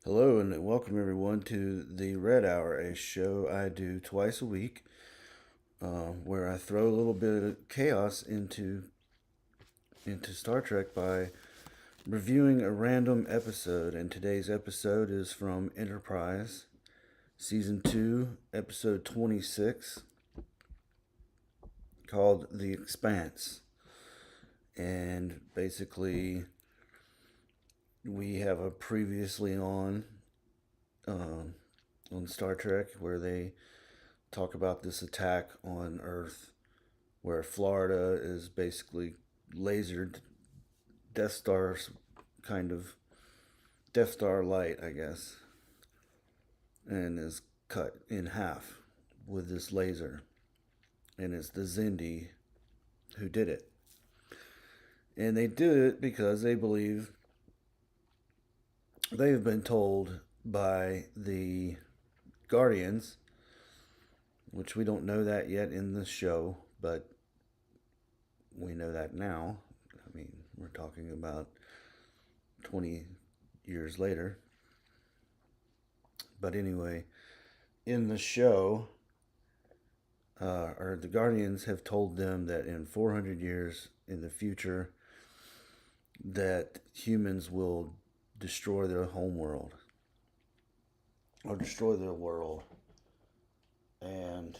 Hello and welcome everyone to the Red Hour, a show I do twice a week, where I throw a little bit of chaos into Star Trek by reviewing a random episode. And today's episode is from Enterprise, Season 2, Episode 26, called The Expanse. And basically, we have a previously on Star Trek where they talk about this attack on Earth where Florida is basically lasered Death Star's kind of Death Star light, I guess, and is cut in half with this laser. And it's the Zindi who did it. And they did it because they believe they've been told by the Guardians, which we don't know that yet in the show, but we know that now. I mean, we're talking about 20 years later. But anyway, in the show, or the Guardians have told them that in 400 years in the future, that humans will destroy their home world or destroy their world, and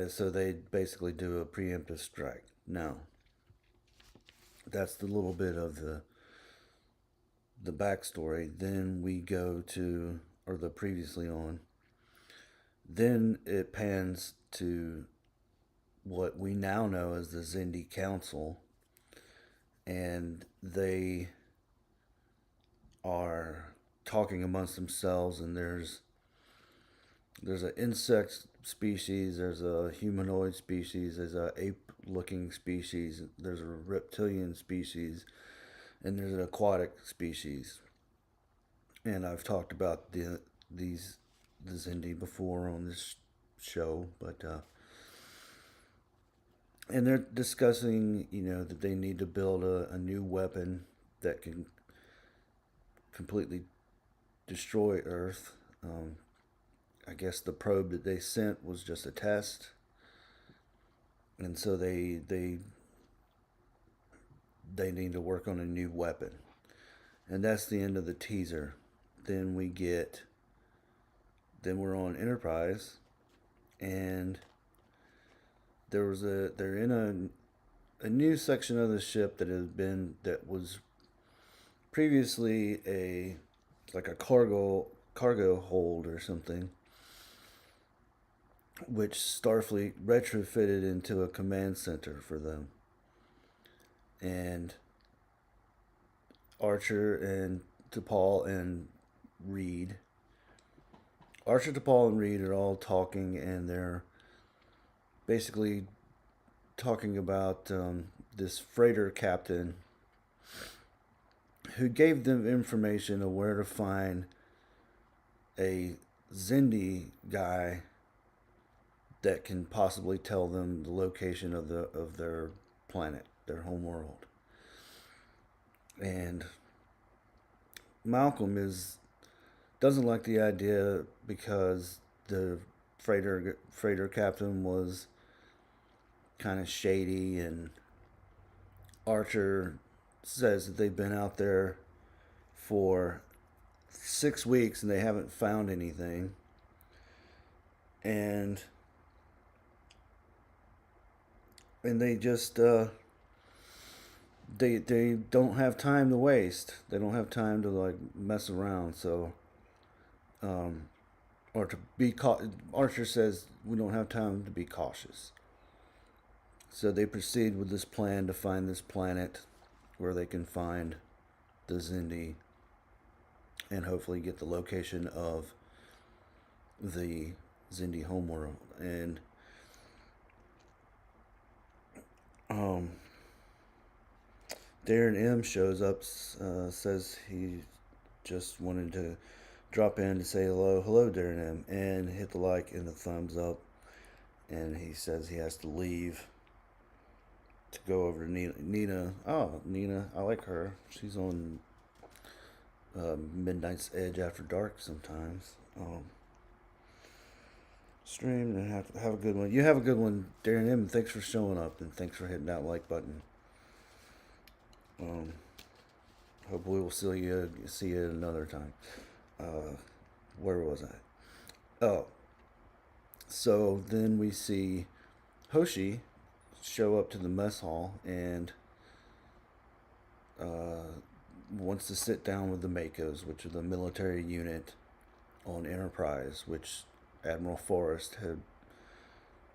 so they basically do a preemptive strike. Now, that's the little bit of the backstory. Then we go to, or the previously on. Then it pans to what we now know as the Zindi Council, and they are talking amongst themselves. And there's an insect species, there's a humanoid species, there's a ape-looking species, there's a reptilian species, and there's an aquatic species. And I've talked about the Zindi before on this show, but and they're discussing, that they need to build a new weapon that can completely destroy Earth. I guess the probe that they sent was just a test, and so they need to work on a new weapon, and that's the end of the teaser. Then we're on Enterprise, and they're in a new section of the ship that was previously a like a cargo hold or something, which Starfleet retrofitted into a command center for them. And Archer and T'Pol and Reed. Archer, T'Pol, and Reed are all talking, and they're basically talking about this freighter captain who gave them information of where to find a Zindi guy that can possibly tell them the location of their planet, their home world. And Malcolm doesn't like the idea because the freighter captain was kind of shady, and Archer says that they've been out there for 6 weeks and they haven't found anything, and they just they don't have time to waste. They don't have time to like mess around. So, or to be Archer says we don't have time to be cautious. So they proceed with this plan to find this planet where they can find the Zindi and hopefully get the location of the Zindi homeworld. And Darren M shows up, says he just wanted to drop in to say hello, Darren M, and hit the like and the thumbs up. And he says he has to leave to go over to Nina. Oh, Nina, I like her. She's on Midnight's Edge After Dark sometimes. Stream and have a good one. You have a good one, Darren M. Thanks for showing up and thanks for hitting that like button. Um, Hopefully we'll see you another time. Uh, where was I? Oh, so then we see Hoshi show up to the mess hall and uh, wants to sit down with the Makos, which are the military unit on Enterprise, which Admiral Forrest had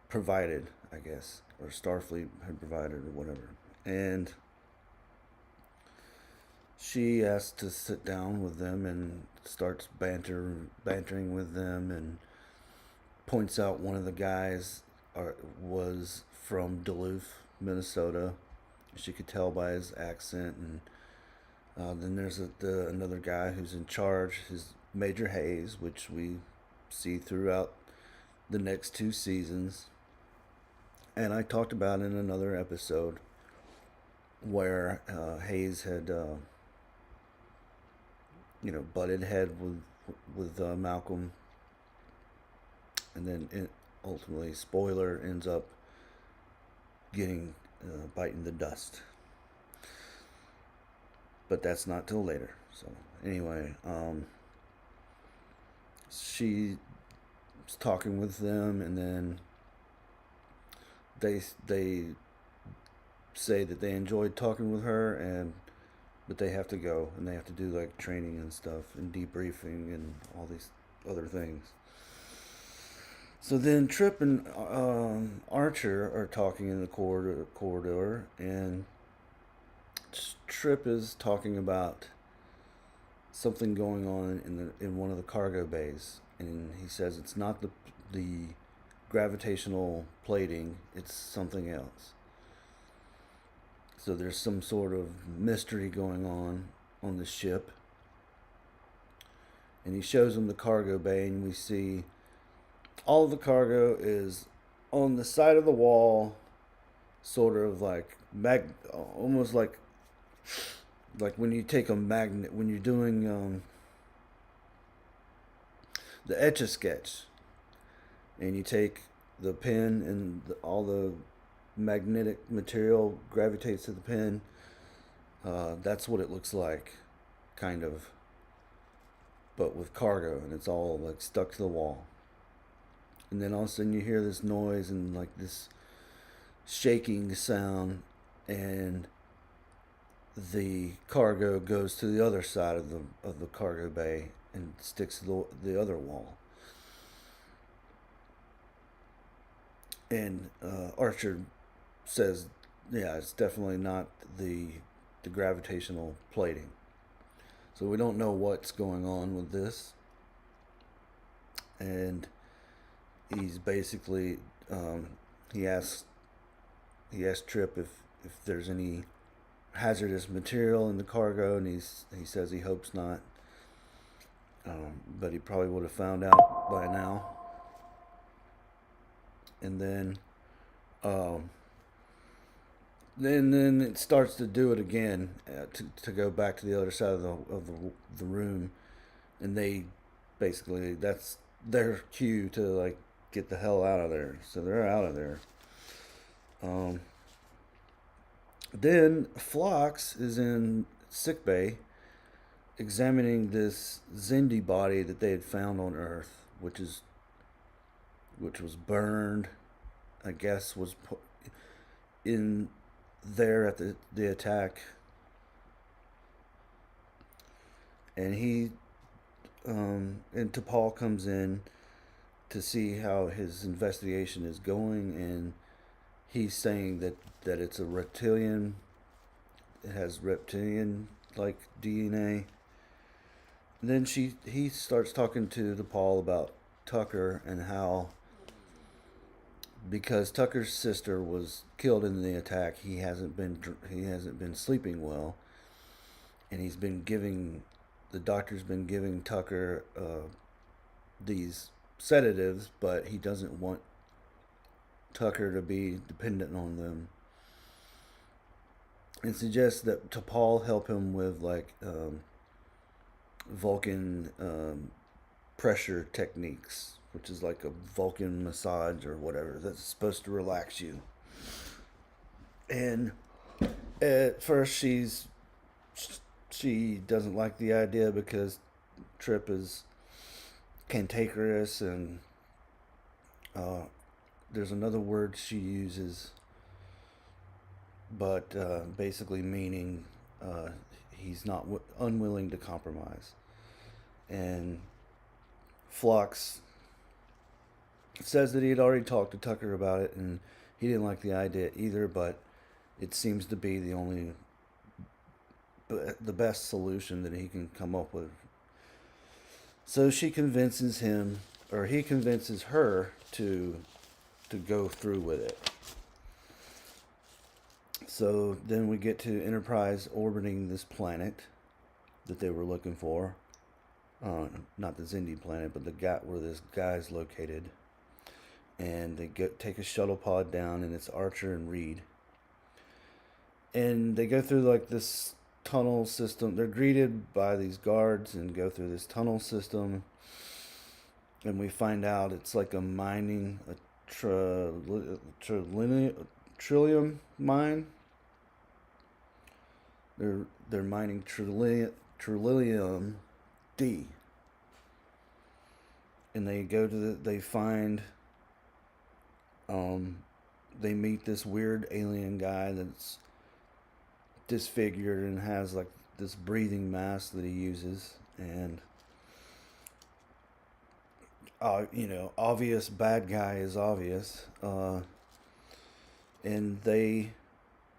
provided, I guess, or Starfleet had provided, or whatever. And she asks to sit down with them and starts bantering with them, and points out one of the guys was from Duluth, Minnesota. She could tell by his accent, and then there's another guy who's in charge, his Major Hayes, which we see throughout the next two seasons. And I talked about in another episode where Hayes had, butted head with Malcolm, and then ultimately, spoiler, ends up getting biting the dust. But that's not till later. So anyway, she's talking with them, and then they say that they enjoyed talking with her, but they have to go and they have to do like training and stuff and debriefing and all these other things. So then Trip and Archer are talking in the corridor, and Trip is talking about something going on in one of the cargo bays, and he says it's not the gravitational plating, it's something else. So there's some sort of mystery going on the ship. And he shows them the cargo bay, and we see all of the cargo is on the side of the wall, sort of like almost like when you take a magnet, when you're doing the etch a sketch, and you take the pen and all the magnetic material gravitates to the pen. That's what it looks like, kind of, but with cargo, and it's all like stuck to the wall. And then all of a sudden you hear this noise and like this shaking sound, and the cargo goes to the other side of the cargo bay and sticks to the other wall. And Archer says, yeah, it's definitely not the gravitational plating. So we don't know what's going on with this. And he's basically he asks Trip if there's any hazardous material in the cargo, and he says he hopes not. But he probably would have found out by now. And then then it starts to do it again, to go back to the other side of the room, and they basically, that's their cue to like get the hell out of there. So they're out of there. Then Phlox is in sickbay, examining this Xindi body that they had found on Earth, which was burned, I guess, was put in there at the attack. And and T'Pol comes in to see how his investigation is going, and he's saying that it's a reptilian. It has reptilian like DNA. And then he starts talking to T'Pol about Tucker, and how, because Tucker's sister was killed in the attack, he hasn't been sleeping well, and the doctor's been giving Tucker these sedatives, but he doesn't want Tucker to be dependent on them, and suggests that T'Pol help him with like Vulcan pressure techniques, which is like a Vulcan massage or whatever that's supposed to relax you. And at first, she doesn't like the idea because Trip is cantankerous, and uh, there's another word she uses, but basically meaning uh, he's not unwilling to compromise. And Phlox says that he had already talked to Tucker about it, and he didn't like the idea either, but it seems to be the best solution that he can come up with. So she convinces him, or he convinces her to go through with it. So then we get to Enterprise orbiting this planet that they were looking for. Not the Zindi planet, but the guy where this guy's located. And they take a shuttle pod down, and it's Archer and Reed. And they go through like this tunnel system. They're greeted by these guards and go through this tunnel system. And we find out it's like a mining, a trillium mine. They're mining trillium D. And they go to they find they meet this weird alien guy that's disfigured and has like this breathing mask that he uses, and obvious bad guy is obvious, and they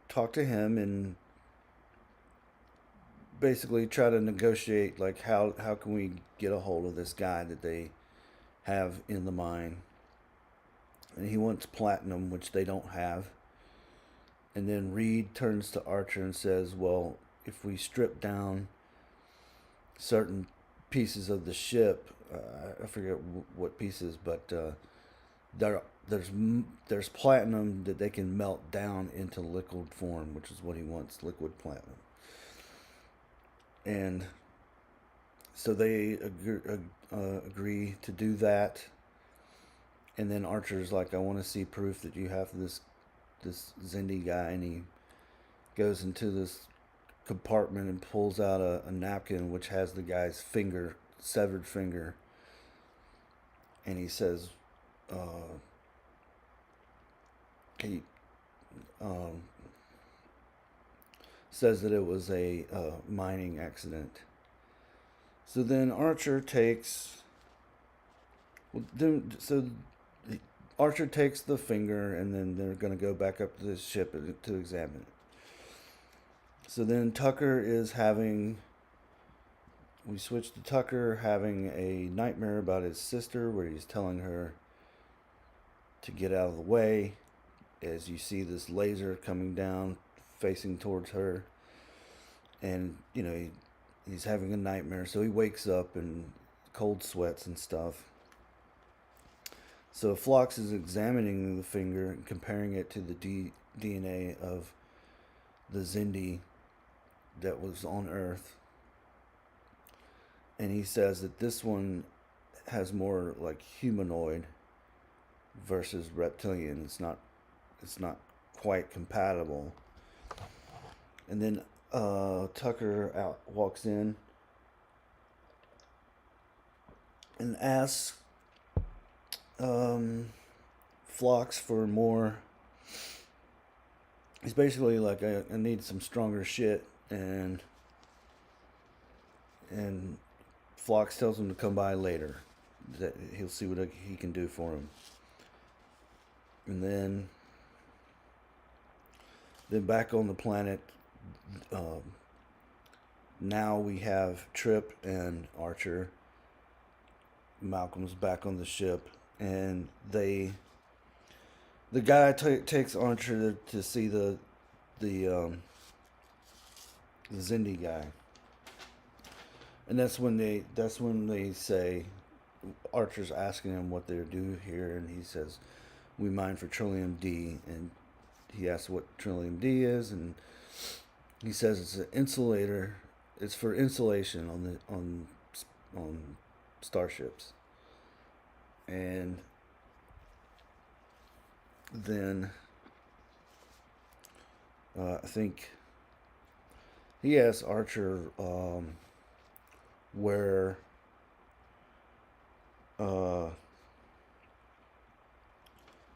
talk to him and basically try to negotiate like how can we get a hold of this guy that they have in the mine. And he wants platinum, which they don't have. And then Reed turns to Archer and says, well, if we strip down certain pieces of the ship, I forget what pieces, but there's platinum that they can melt down into liquid form, which is what he wants, liquid platinum. And so they agree to do that. And then Archer's like, I want to see proof that you have this Zindi guy. And he goes into this compartment and pulls out a napkin which has the guy's severed finger. And he says, he says that it was a mining accident. So then Archer takes... Archer takes the finger, and then they're going to go back up to the ship to examine it. So then Tucker is having... We switch to Tucker having a nightmare about his sister, where he's telling her to get out of the way, as you see this laser coming down, facing towards her. And, he's having a nightmare, so he wakes up in cold sweats and stuff. So Phlox is examining the finger and comparing it to the DNA of the Zindi that was on Earth. And he says that this one has more like humanoid versus reptilian. It's not quite compatible. And then Tucker walks in and asks Phlox for more. He's basically like, I need some stronger shit, and Phlox tells him to come by later, that he'll see what he can do for him. And then back on the planet, now we have Trip and Archer. Malcolm's back on the ship, and the guy takes Archer to see the Zindi guy, and that's when they say, Archer's asking him what they do here, and he says, we mine for Trillium D, and he asks what Trillium D is, and he says it's an insulator. It's for insulation on on starships. And then I think he asks Archer where uh,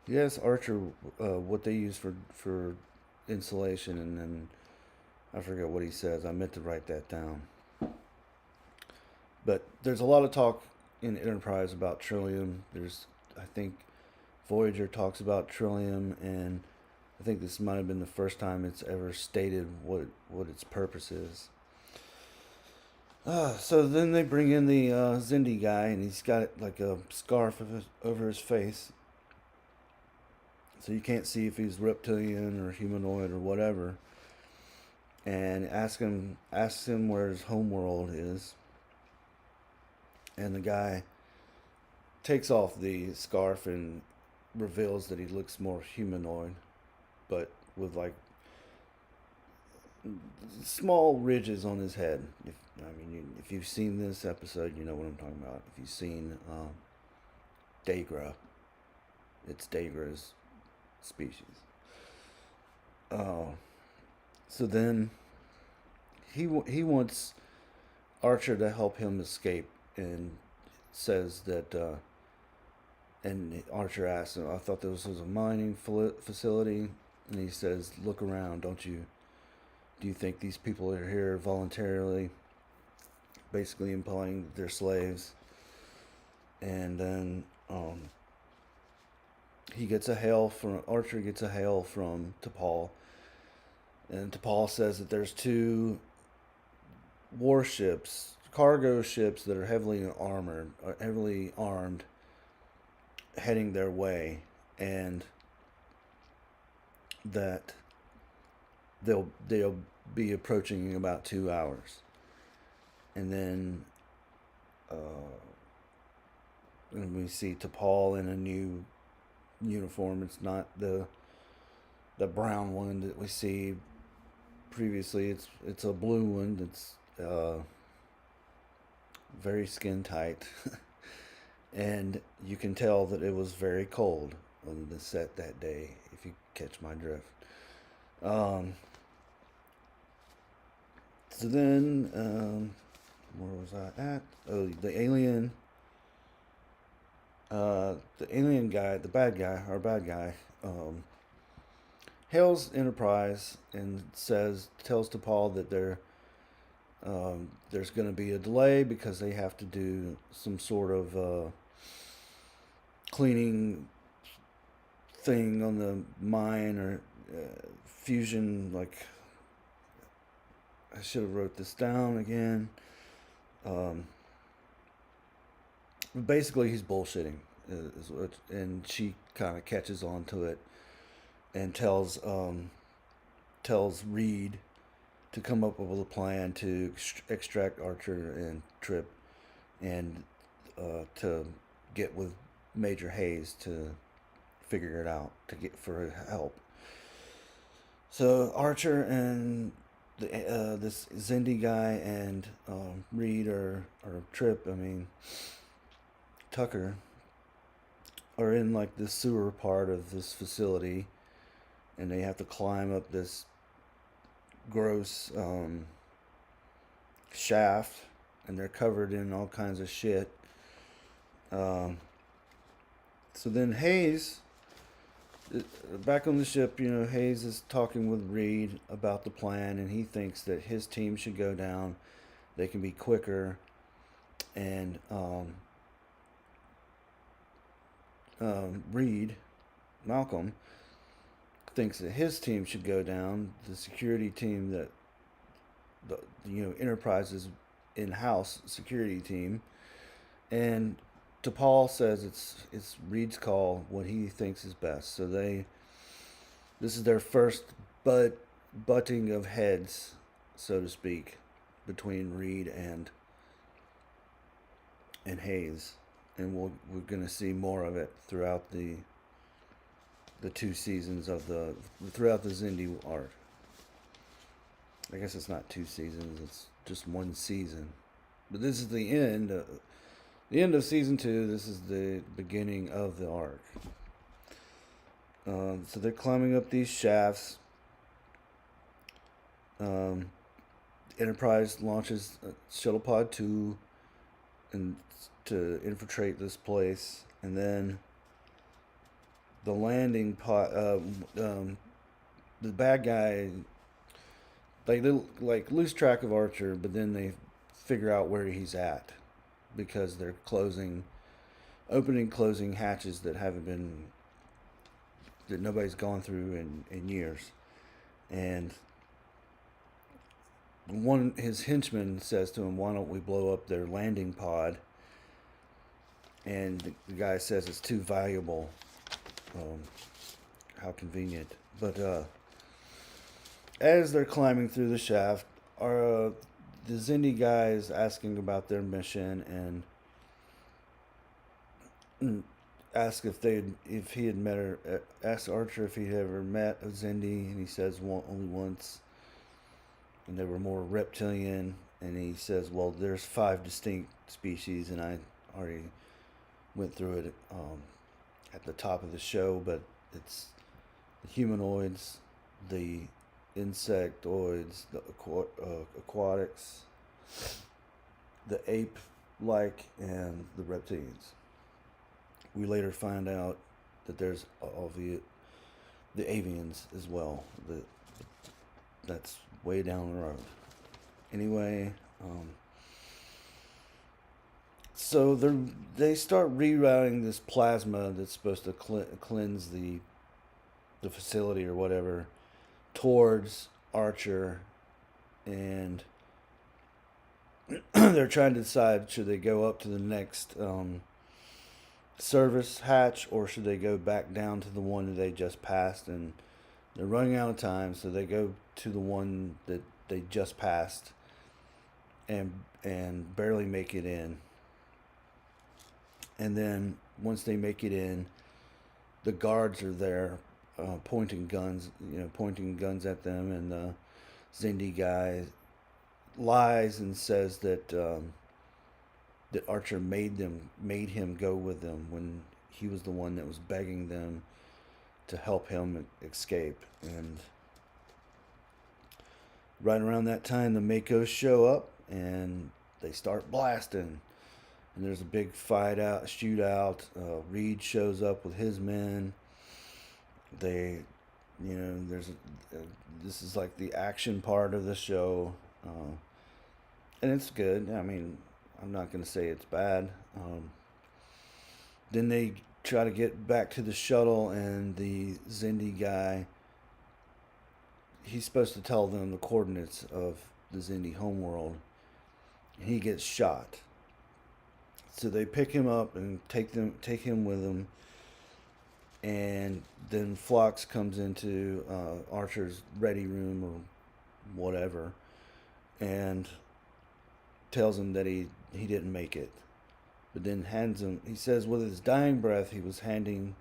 he asks Archer what they use for insulation, and then I forget what he says. I meant to write that down. But there's a lot of talk in Enterprise about Trillium. I think, Voyager talks about Trillium, and I think this might have been the first time it's ever stated what its purpose is. So then they bring in the Zindi guy, and he's got like a scarf over his face, so you can't see if he's reptilian or humanoid or whatever. And asks him where his homeworld is, and the guy takes off the scarf and reveals that he looks more humanoid, but with like small ridges on his head. If you've seen this episode, you know what I'm talking about. If you've seen Dagra, it's Dagra's species. So then he wants Archer to help him escape, and says that. And Archer asks him, "I thought this was a mining facility," and he says, "Look around, don't you? Do you think these people are here voluntarily?" Basically implying that they're slaves. And then Archer gets a hail from T'Pol, and T'Pol says that there's two warships, cargo ships that are heavily armed, heading their way, and that they'll be approaching in about 2 hours. And then and we see T'Pol in a new uniform. It's not the brown one that we see previously. It's a blue one that's very skin tight. And you can tell that it was very cold on the set that day, if you catch my drift. So then, where was I at? Oh, the alien guy, our bad guy, hails Enterprise and tells T'Pol that there's going to be a delay because they have to do some sort of cleaning thing on the mine, or fusion. Like, I should have wrote this down again. But basically, he's bullshitting, and she kind of catches on to it and tells Reed to come up with a plan to extract Archer and Trip, and to get with Major Hayes to figure it out, to get for help. So Archer and this Zindi guy and Reed or Tucker are in like the sewer part of this facility, and they have to climb up this gross shaft, and they're covered in all kinds of shit. So then Hayes, back on the ship, Hayes is talking with Reed about the plan, and he thinks that his team should go down. They can be quicker, and Malcolm, thinks that his team should go down, the security team that Enterprise's in-house security team, and T'Pol says it's Reed's call, what he thinks is best. So this is their first butting of heads, so to speak, between Reed and Hayes, and we're gonna see more of it throughout the 2 seasons throughout the Zindi arc. I guess it's not 2 seasons; it's just 1 season. But this is the end. The end of season 2. This is the beginning of the arc. So they're climbing up these shafts. Um, Enterprise launches Shuttle Pod 2 and to infiltrate this place, and then the landing pod. The bad guy, they like lose track of Archer, but then they figure out where he's at because they're opening, closing hatches that nobody's gone through in years, and one his henchman says to him, "Why don't we blow up their landing pod?" And the guy says it's too valuable. Um, how convenient! But as they're climbing through the shaft, the Xindi guy is asking about their mission and ask if he had met her. Asked Archer if he'd ever met a Xindi, and he says only once, and they were more reptilian. And he says, "Well, there's 5 distinct species, and I already went through it at the top of the show, but it's the humanoids, the insectoids, the aquatics, the ape-like, and the reptilians." We later find out that there's all the avians as well. That's way down the road. Anyway, so they start rerouting this plasma that's supposed to cleanse the facility or whatever towards Archer, and they're trying to decide, should they go up to the next service hatch, or should they go back down to the one that they just passed. And they're running out of time, so they go to the one that they just passed and barely make it in. And then once they make it in, the guards are there, pointing guns at them, and the Xindi guy lies and says that Archer made him go with them when he was the one that was begging them to help him escape. And right around that time, the Makos show up and they start blasting. And there's a big shootout. Reed shows up with his men. This is like the action part of the show, and it's good. I mean, I'm not going to say it's bad. Then they try to get back to the shuttle, and the Xindi guy, he's supposed to tell them the coordinates of the Xindi homeworld, and he gets shot. So they pick him up and take him with them, and then Phlox comes into Archer's ready room or whatever, and tells him that he didn't make it, but then he says with his dying breath, he was handed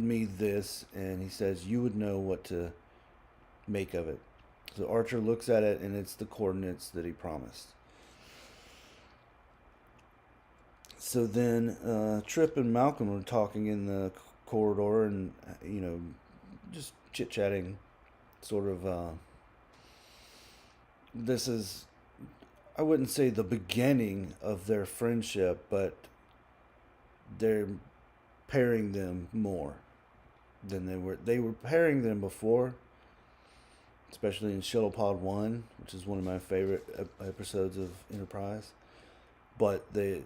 me this, and he says, "You would know what to make of it." So Archer looks at it, and it's the coordinates that he promised. So then Trip and Malcolm are talking in the corridor, and just chit-chatting, sort of. This is, I wouldn't say the beginning of their friendship, but they're pairing them more than they were pairing them before, especially in Shuttle Pod 1, which is one of my favorite episodes of Enterprise. But you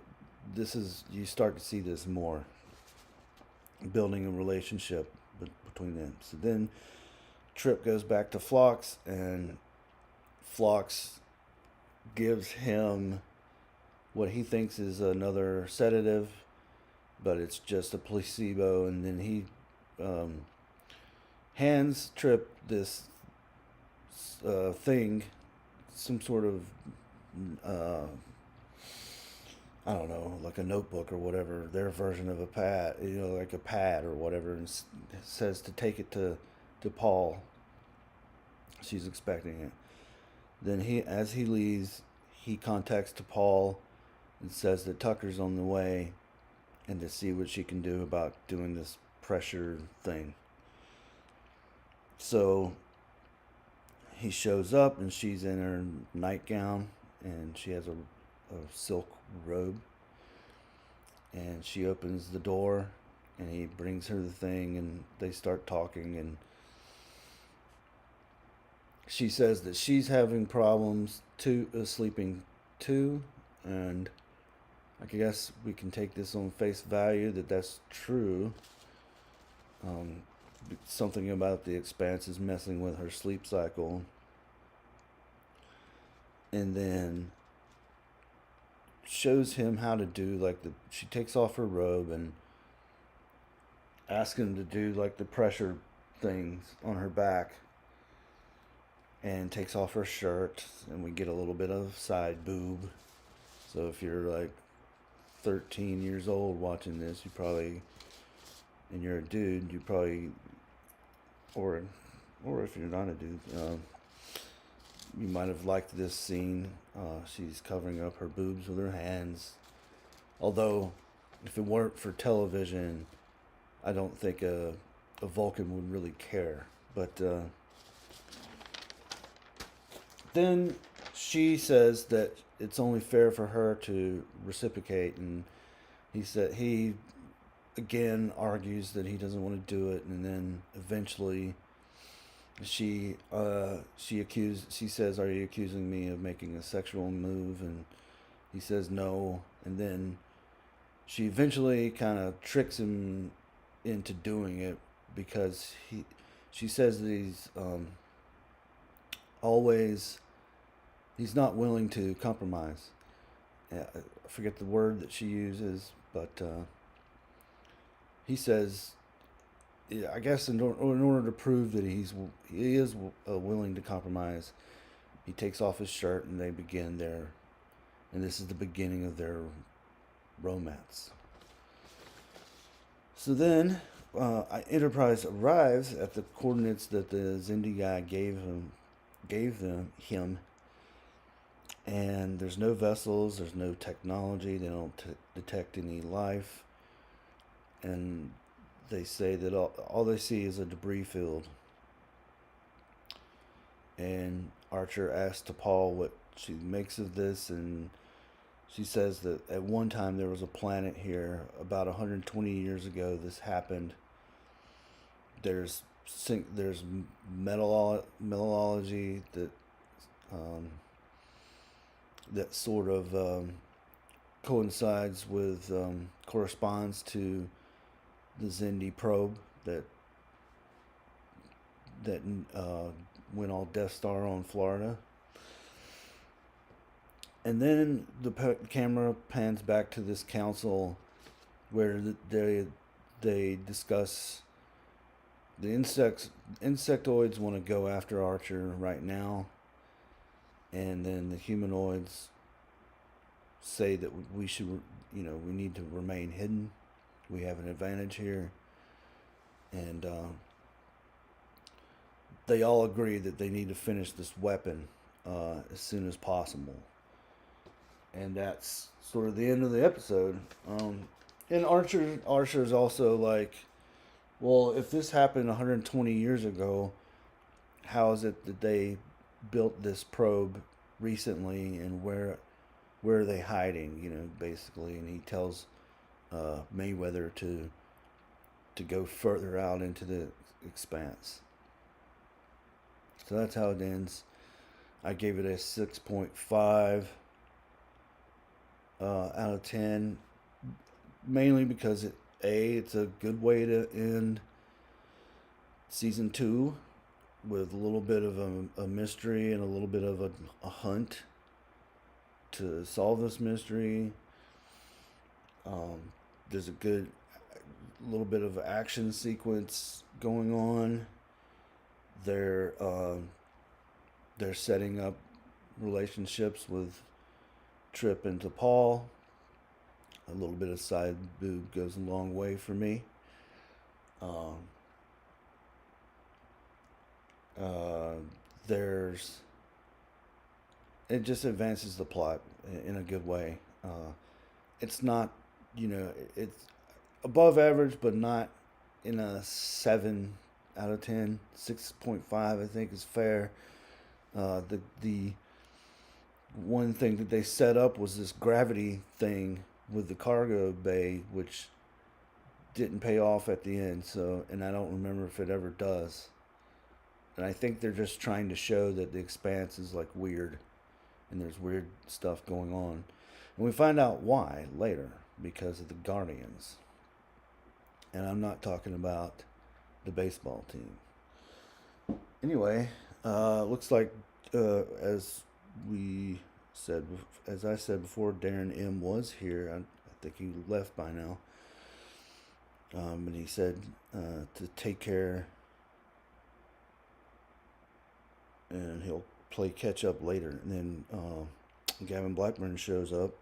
start to see this more, building a relationship between them. So then Trip goes back to Phlox, and Phlox gives him what he thinks is another sedative, but it's just a placebo. And then he hands Trip this thing, some sort of I don't know, like a notebook or whatever, their version of a pad, like a pad or whatever, and says to take it to Paul. She's expecting it. Then as he leaves, he contacts to Paul and says that Tucker's on the way, and to see what she can do about doing this pressure thing. So he shows up, and she's in her nightgown, and she has a silk robe, and she opens the door, and he brings her the thing, and they start talking, and she says that she's having problems too, sleeping too, and I guess we can take this on face value that that's true. Um, Something about the Expanse is messing with her sleep cycle. And then shows him how to do she takes off her robe and asks him to do like the pressure things on her back, and takes off her shirt, and we get a little bit of side boob. So if you're like 13 years old watching this, and you're a dude, you probably, or if you're not a dude, you might have liked this scene. She's covering up her boobs with her hands. Although, if it weren't for television, I don't think a Vulcan would really care. But then she says that it's only fair for her to reciprocate, and he again argues that he doesn't want to do it, and then eventually she says, "Are you accusing me of making a sexual move?" And he says no, and then she eventually kind of tricks him into doing it, because she says that he's not willing to compromise. I forget the word that she uses, but he says, yeah, I guess in order to prove that he is willing to compromise, he takes off his shirt, and they begin and this is the beginning of their romance. So then, Enterprise arrives at the coordinates that the Xindi guy gave him, and there's no vessels, there's no technology, they don't detect any life, and they say that all they see is a debris field. And Archer asks T'Pol what she makes of this, and she says that at one time there was a planet here. About 120 years ago, this happened. There's metallurgy that sort of coincides with corresponds to the Xindi probe that went all Death Star on Florida. And then the camera pans back to this council where they discuss the insectoids want to go after Archer right now, and then the humanoids say that we need to remain hidden. We have an advantage here, and they all agree that they need to finish this weapon as soon as possible. And that's sort of the end of the episode. And Archer's also like, well, if this happened 120 years ago, how is it that they built this probe recently, and where are they hiding? Basically, and he tells Mayweather to go further out into the Expanse. So that's how it ends. I gave it a 6.5 out of 10, mainly because it's a good way to end season 2 with a little bit of a mystery and a little bit of a hunt to solve this mystery. There's a good little bit of action sequence going on. They're setting up relationships with Trip and T'Pol. A little bit of side boob goes a long way for me. It just advances the plot in a good way. It's not, it's above average, but not in a 7 out of 10. 6.5, I think, is fair. The one thing that they set up was this gravity thing with the cargo bay, which didn't pay off at the end. So, and I don't remember if it ever does. And I think they're just trying to show that the Expanse is like weird, and there's weird stuff going on. And we find out why later, because of the Guardians. And I'm not talking about the baseball team. Anyway, looks like as we said, as I said before, Darren M was here. I think he left by now. And he said to take care, and he'll play catch up later. And then Gavin Blackburn shows up.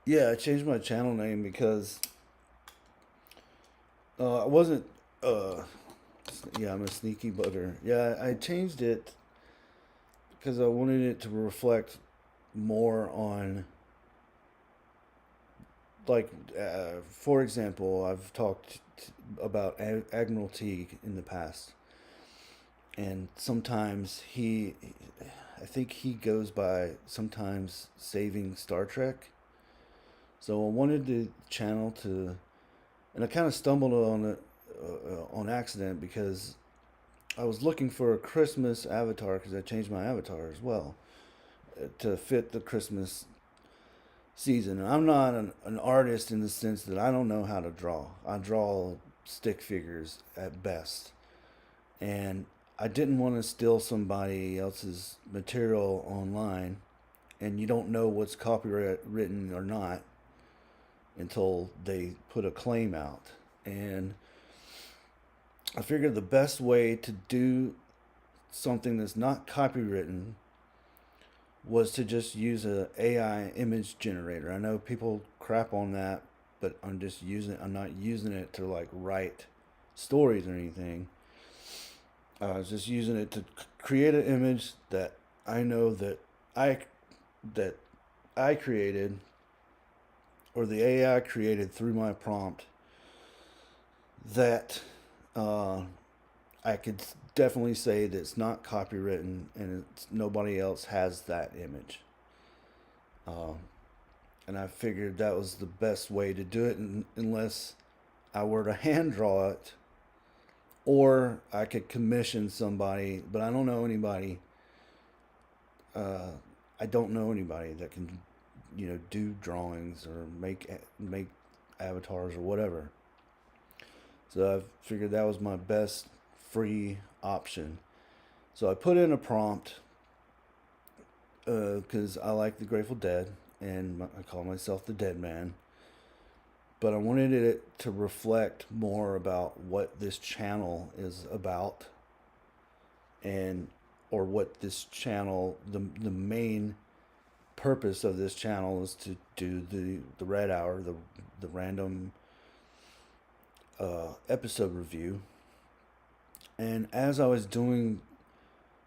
Yeah, I changed my channel name because I wasn't. Yeah, I'm a sneaky bugger. Yeah, I changed it because I wanted it to reflect more on, like, for example, I've talked about Admiral Teague in the past, and sometimes I think he goes by sometimes saving Star Trek. So I wanted the channel to, and I kind of stumbled on it on accident because I was looking for a Christmas avatar because I changed my avatar as well to fit the Christmas season. I'm not an artist in the sense that I don't know how to draw. I draw stick figures at best. And I didn't want to steal somebody else's material online, and you don't know what's copyright written or not until they put a claim out. And I figured the best way to do something that's not copywritten was to just use a AI image generator. I know people crap on that, but I'm not using it to like write stories or anything. I was just using it to create an image that I know I that I created, or the AI created through my prompt, that I could definitely say that it's not copywritten and nobody else has that image. Uh, and I figured that was the best way to do it, unless I were to hand draw it, or I could commission somebody, but I don't know anybody. Uh, I don't know anybody that can, do drawings or make avatars or whatever. So I figured that was my best free option. So I put in a prompt because I like the Grateful Dead and I call myself the Dead Man. But I wanted it to reflect more about what this channel is about, and or what this channel, the main purpose of this channel is to do the Red Hour, the random episode review. And as I was doing,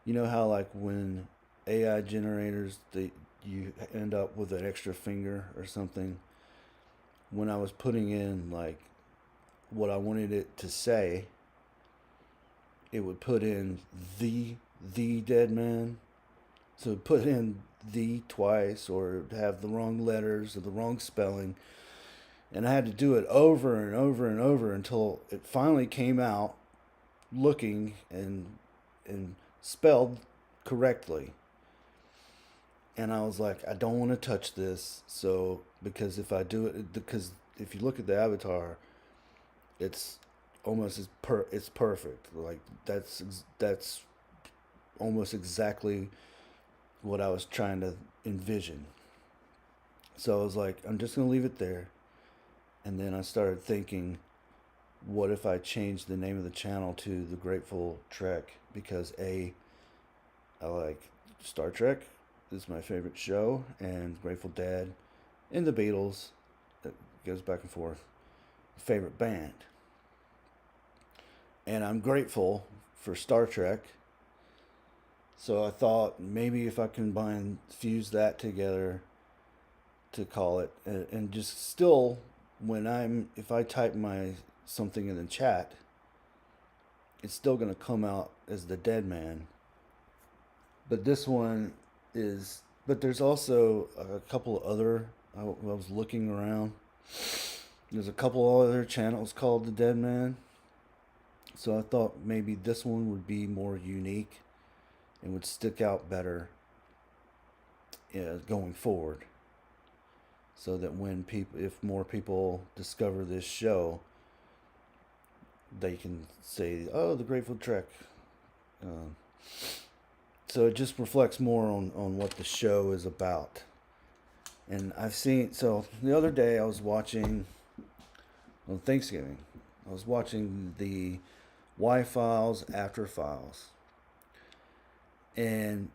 you know how like when AI generators, you end up with an extra finger or something. When I was putting in like what I wanted it to say, it would put in the Dead Man. So it put in the twice, or have the wrong letters or the wrong spelling. And I had to do it over and over and over until it finally came out looking and spelled correctly. And I was like, I don't want to touch this. So because if I do it, because if you look at the avatar, it's almost it's perfect. Like that's almost exactly what I was trying to envision. So I was like, I'm just gonna leave it there. And then I started thinking, what if I changed the name of the channel to The Grateful Trek? Because I like Star Trek. This is my favorite show, and Grateful Dead, and the Beatles, It goes back and forth. Favorite band. And I'm grateful for Star Trek. So I thought maybe if I combine, fuse that together to call it, and just still, if I type my something in the chat, it's still going to come out as the Dead Man. But this one but there's also a couple of other, I was looking around. There's a couple other channels called the Dead Man. So I thought maybe this one would be more unique and would stick out better going forward. So that if more people discover this show, they can say, "Oh, the Grateful Trek." Uh, so it just reflects more on what the show is about. And so the other day I was watching, on Thanksgiving, I was watching the Y-Files After Files. And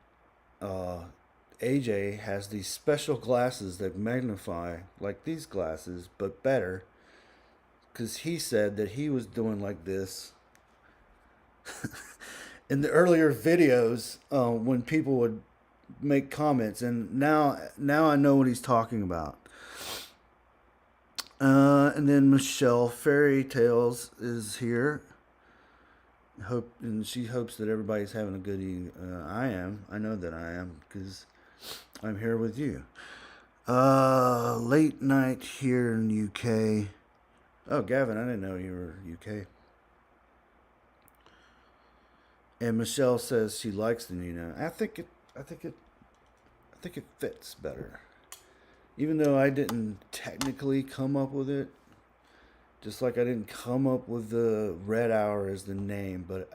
AJ has these special glasses that magnify like these glasses, but better. Because he said that he was doing like this in the earlier videos when people would make comments, and now I know what he's talking about. And then Michelle Fairy Tales is here. And she hopes that everybody's having a good evening. I am. I know that I am because I'm here with you. Late night here in UK. Oh, Gavin, I didn't know you were UK. And Michelle says she likes the new name. I think it fits better. Even though I didn't technically come up with it, just like I didn't come up with the Red Hour as the name, but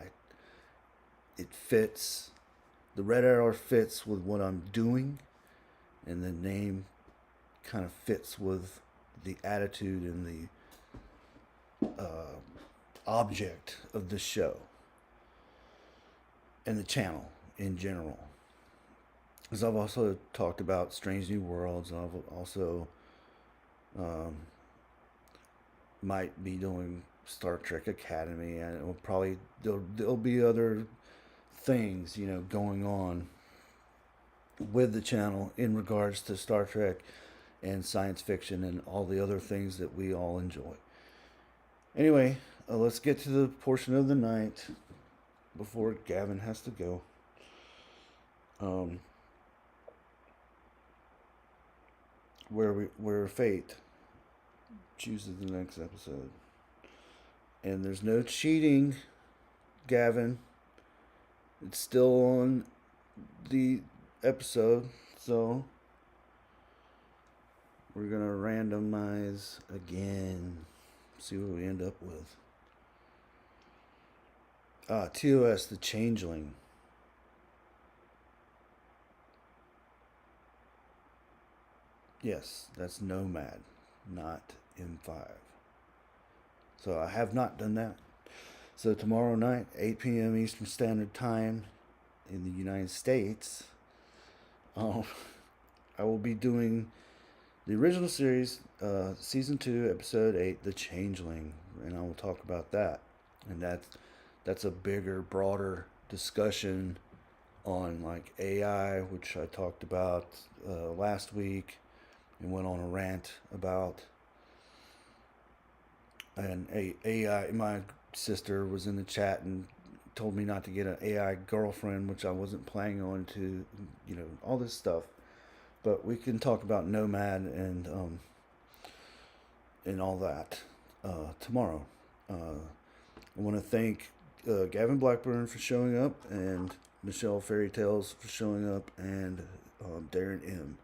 it fits. The Red Hour fits with what I'm doing, and the name kind of fits with the attitude and the object of the show and the channel in general. Because I've also talked about Strange New Worlds, and I've also might be doing Star Trek Academy, and it will probably there'll be other things going on with the channel in regards to Star Trek and science fiction and all the other things that we all enjoy. Anyway, let's get to the portion of the night before Gavin has to go. Where fate chooses the next episode. And there's no cheating, Gavin. It's still on the episode, so we're gonna randomize again. See what we end up with. TOS, the Changeling. Yes, that's Nomad, not M5. So I have not done that. So tomorrow night, 8 p.m. Eastern Standard Time in the United States, I will be doing the original series, Season 2, Episode 8, The Changeling. And I will talk about that. And that's a bigger, broader discussion on like AI, which I talked about last week and went on a rant about. And AI, my sister was in the chat and told me not to get an AI girlfriend, which I wasn't planning on to, all this stuff. But we can talk about Nomad and all that tomorrow. I want to thank Gavin Blackburn for showing up, and Michelle Fairy Tales for showing up, and Darren M.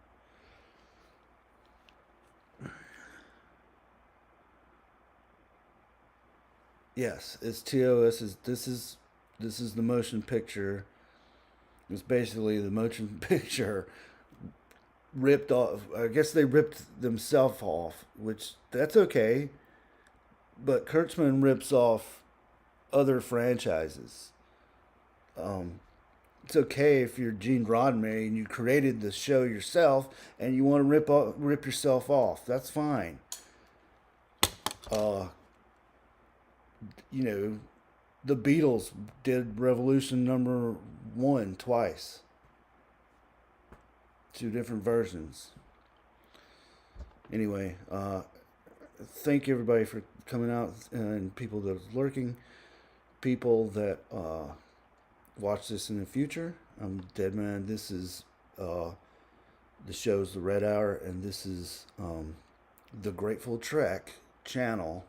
Yes, it's TOS. This is the motion picture. It's basically the motion picture ripped off. I guess they ripped themselves off, which that's okay. But Kurtzman rips off other franchises. It's okay if you're Gene Roddenberry and you created the show yourself and you want to rip yourself off. That's fine. Uh, you know, the Beatles did Revolution number one twice, two different versions. Anyway, thank everybody for coming out and people that are lurking, people that watch this in the future. I'm Deadman. This is the show's the Red Hour, and this is the Grateful Trek channel.